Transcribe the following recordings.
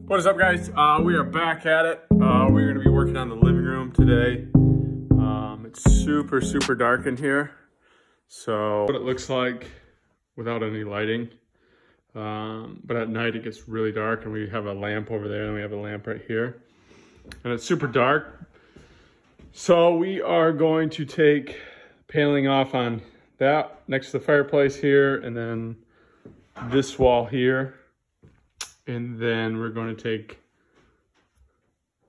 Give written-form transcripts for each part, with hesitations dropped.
What is up, guys? We are back at it. We're going to be working on the living room today. It's super dark in here. So what it looks like without any lighting. But at night it gets really dark, and we have a lamp over there and we have a lamp right here. And it's super dark. So we are going to take paneling off on that next to the fireplace here, and then this wall here. And then we're going to take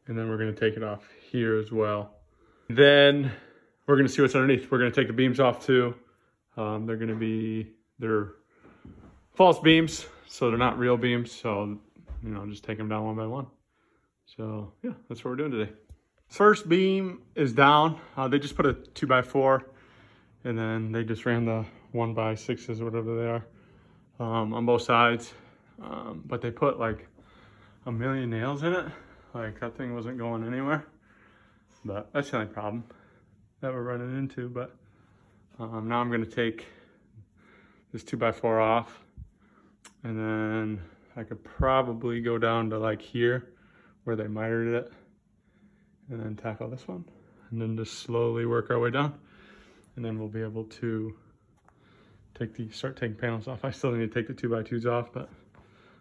it off here as well. Then we're going to see what's underneath. We're going to take the beams off too. They're false beams, so they're not real beams. So, just take them down one by one. So yeah, that's what we're doing today. First beam is down. They just put a 2x4, and then they just ran the 1x6s or whatever they are on both sides. But they put like a million nails in it. Like, that thing wasn't going anywhere. But that's the only problem that we're running into. But now I'm gonna take this 2x4 off, and then I could probably go down to like here where they mitered it, and then tackle this one, and then just slowly work our way down, and then we'll be able to start taking panels off. I still need to take the 2x2s off, but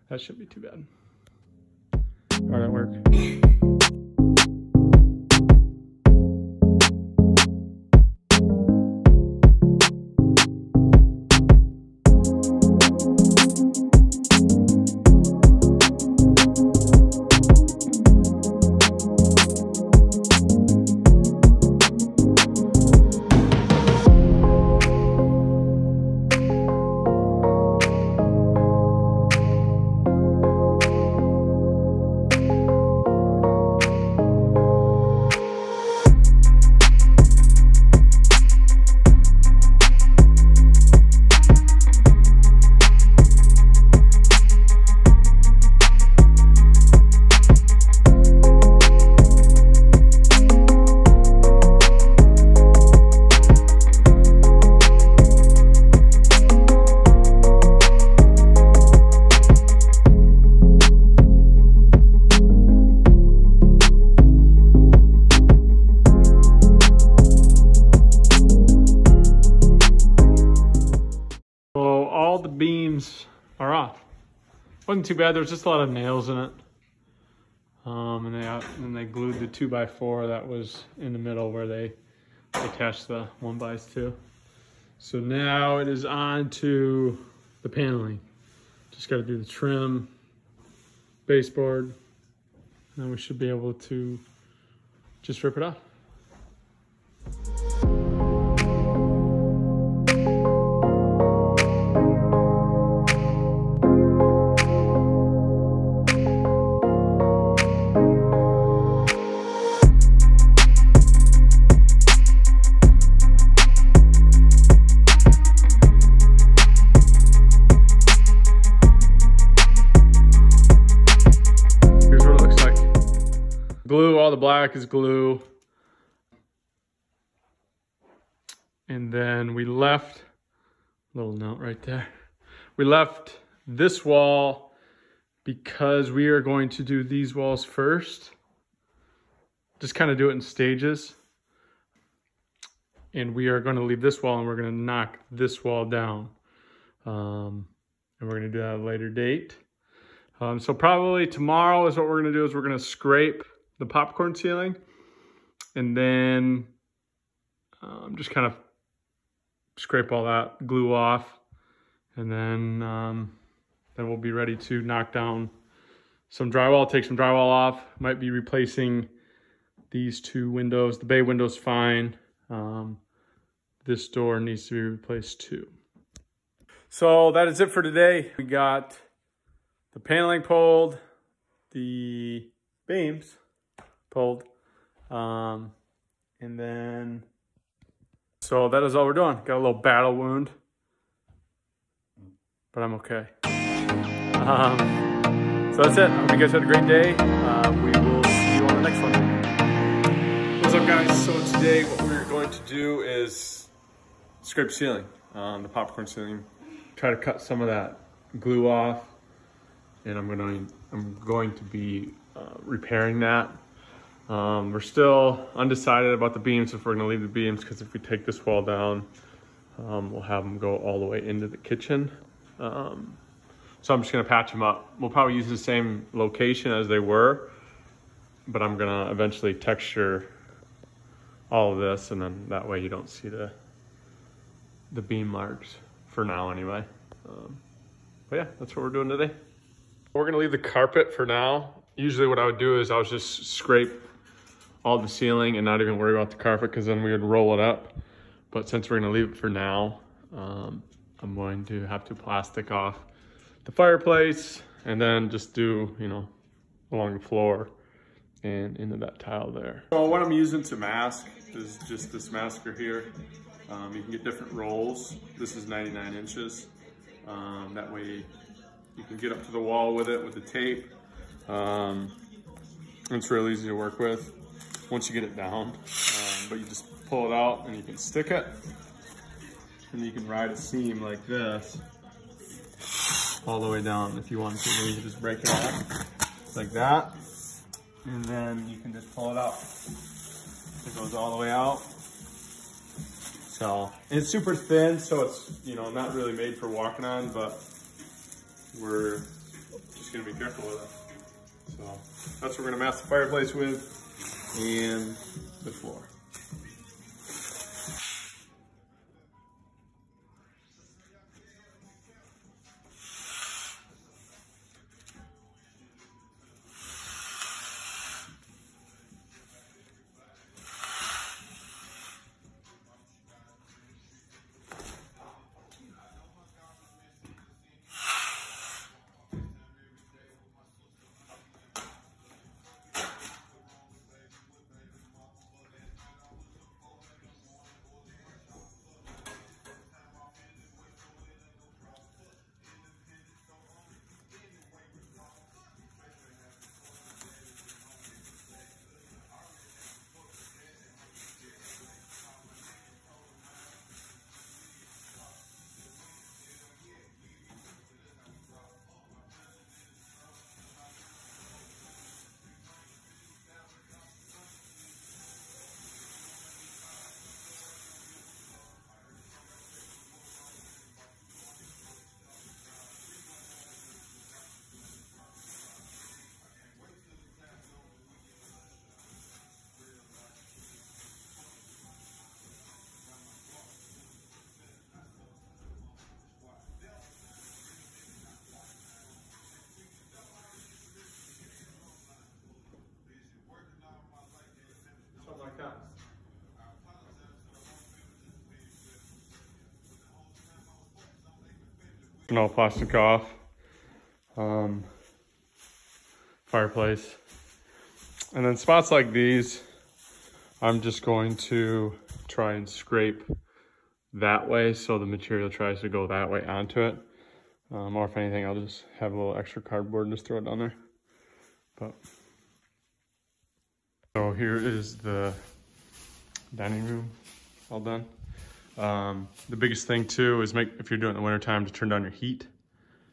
that shouldn't be too bad. How'd that work? Beams are off. Wasn't too bad. There was just a lot of nails in it, and they glued the 2x4 that was in the middle where they attached the 1x2. So now it is on to the paneling. Just got to do the trim, baseboard, and then we should be able to just rip it off. Glue, all the black is glue. And then we left, a little note right there. We left this wall because we are going to do these walls first. Just kind of do it in stages. And we are going to leave this wall, and we're going to knock this wall down. And we're going to do that at a later date. So probably tomorrow is what we're going to do, is we're going to scrape the popcorn ceiling, and then just kind of scrape all that glue off, and then we'll be ready to knock down some drywall, take some drywall off. Might be replacing these two windows. The bay window's fine. This door needs to be replaced too. So that is it for today. We got the paneling pulled, the beams pulled, and then, so that is all we're doing. Got a little battle wound, but I'm okay. So that's it. I hope you guys had a great day. We will see you on the next one. What's up, guys? So today what we're going to do is scrape the ceiling, the popcorn ceiling. Try to cut some of that glue off, and I'm I'm going to be repairing that. We're still undecided about the beams, if we're gonna leave the beams, because if we take this wall down, we'll have them go all the way into the kitchen. So I'm just gonna patch them up. We'll probably use the same location as they were, but I'm gonna eventually texture all of this, and then that way you don't see the beam marks for now anyway. But yeah, that's what we're doing today. We're gonna leave the carpet for now. Usually what I would do is I would just scrape all the ceiling and not even worry about the carpet, because then we would roll it up. But since we're gonna leave it for now, I'm going to have to plastic off the fireplace and then just do, you know, along the floor and into that tile there. So what I'm using to mask is just this masker here. You can get different rolls. This is 99 inches. That way you can get up to the wall with it with the tape. It's real easy to work with once you get it down. But you just pull it out and you can stick it. And you can ride a seam like this all the way down if you want to. Then you can just break it off like that. And then you can just pull it out. It goes all the way out. So it's super thin, so it's, you know, not really made for walking on, but we're just gonna be careful with it. So that's what we're gonna mask the fireplace with and the floor. Like that. And all plastic off. Fireplace. And then spots like these, I'm just going to try and scrape that way so the material tries to go that way onto it. Or if anything, I'll just have a little extra cardboard and just throw it down there. But so here is the dining room all done. The biggest thing too is if you're doing it in the wintertime, to turn down your heat.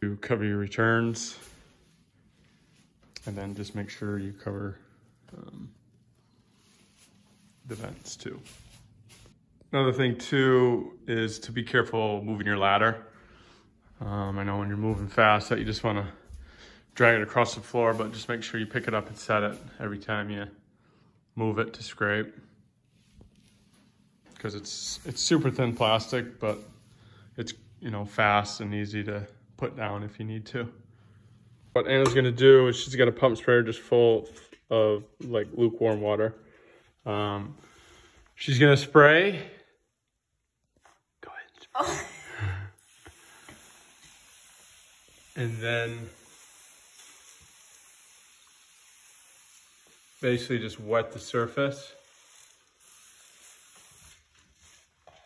You cover your returns. And then just make sure you cover the vents too. Another thing too is to be careful moving your ladder. I know when you're moving fast that you just want to drag it across the floor, but just make sure you pick it up and set it every time you move it to scrape. Because it's super thin plastic, but it's, you know, fast and easy to put down if you need to. What Anna's gonna do is she's got a pump sprayer just full of like lukewarm water. She's gonna spray. Go ahead. Oh. And then basically just wet the surface.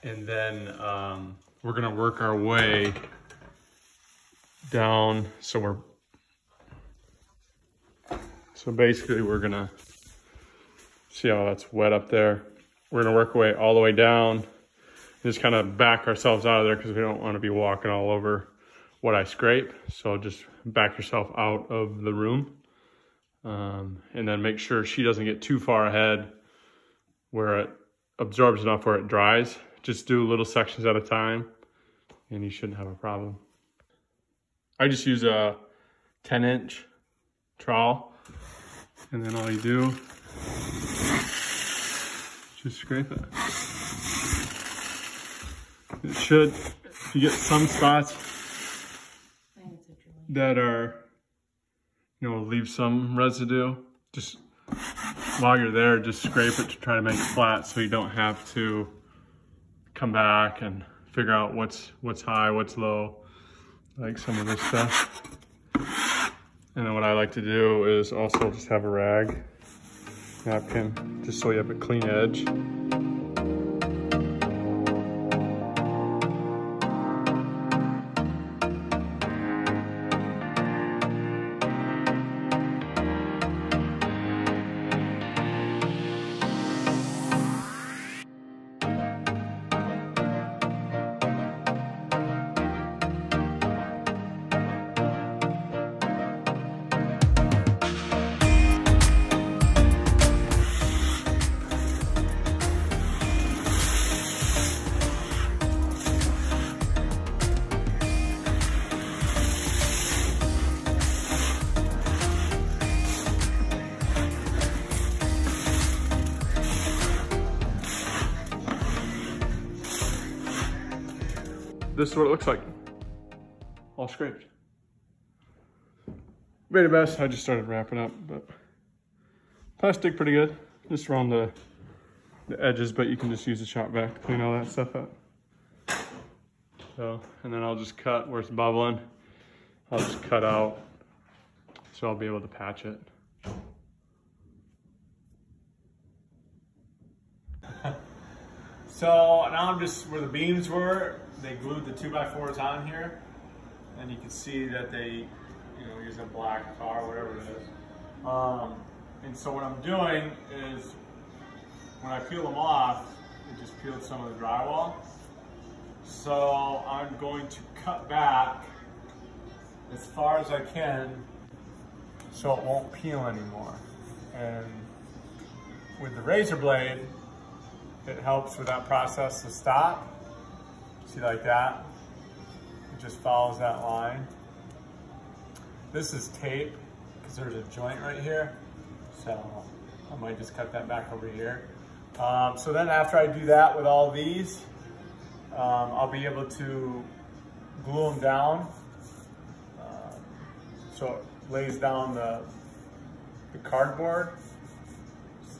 And then we're gonna work our way down. So basically we're gonna see how that's wet up there. We're gonna work our way all the way down, just kind of back ourselves out of there because we don't want to be walking all over what I scrape. So just back yourself out of the room. And then make sure she doesn't get too far ahead where it absorbs enough where it dries. Just do little sections at a time and you shouldn't have a problem. I just use a 10-inch trowel, and then all you do, just scrape it. It should, if you get some spots that are, you know, leave some residue, just while you're there, just scrape it to try to make it flat so you don't have to come back and figure out what's high, what's low, like some of this stuff. And then what I like to do is also just have a rag, napkin, just so you have a clean edge. This is what it looks like, all scraped. Very best, I just started wrapping up, but plastic pretty good, just around the edges, but you can just use a shop vac to clean all that stuff up. So, and then I'll just cut where it's bubbling. I'll just cut out, so I'll be able to patch it. So now I'm just where the beams were. They glued the 2x4s on here, and you can see that they, you know, use a black tar, whatever it is. And so what I'm doing is, when I peel them off, it just peeled some of the drywall. So I'm going to cut back as far as I can so it won't peel anymore. And with the razor blade, it helps with that process to stop. See, like that? It just follows that line. This is tape, because there's a joint right here. So I might just cut that back over here. So then after I do that with all these, I'll be able to glue them down. So it lays down the cardboard.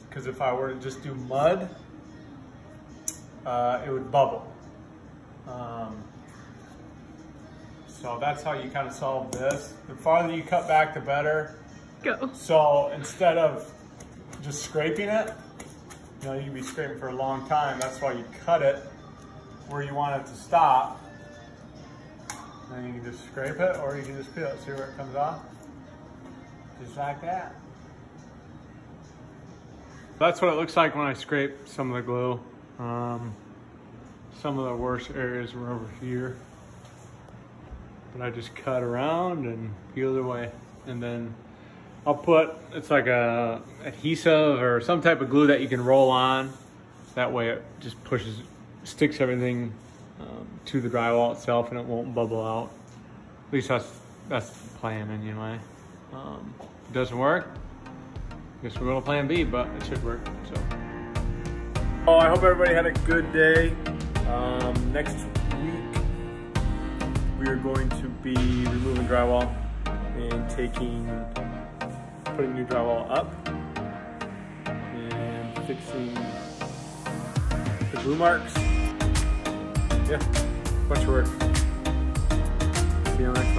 Because if I were to just do mud, it would bubble. So that's how you kind of solve this. The farther you cut back, the better. Go. So instead of just scraping it, you know, you can be scraping for a long time. That's why you cut it where you want it to stop. Then you can just scrape it, or you can just peel it. See where it comes off? Just like that. That's what it looks like when I scrape some of the glue. Some of the worst areas were over here. But I just cut around and peel it away. And then I'll put, it's like a adhesive or some type of glue that you can roll on. That way it just pushes, sticks everything to the drywall itself and it won't bubble out. At least that's the plan anyway. If it doesn't work, I guess we're going to plan B, but it should work, so. Oh, I hope everybody had a good day. Next week, we are going to be removing drywall and putting new drywall up and fixing the glue marks. Yeah, bunch of work. See you next time.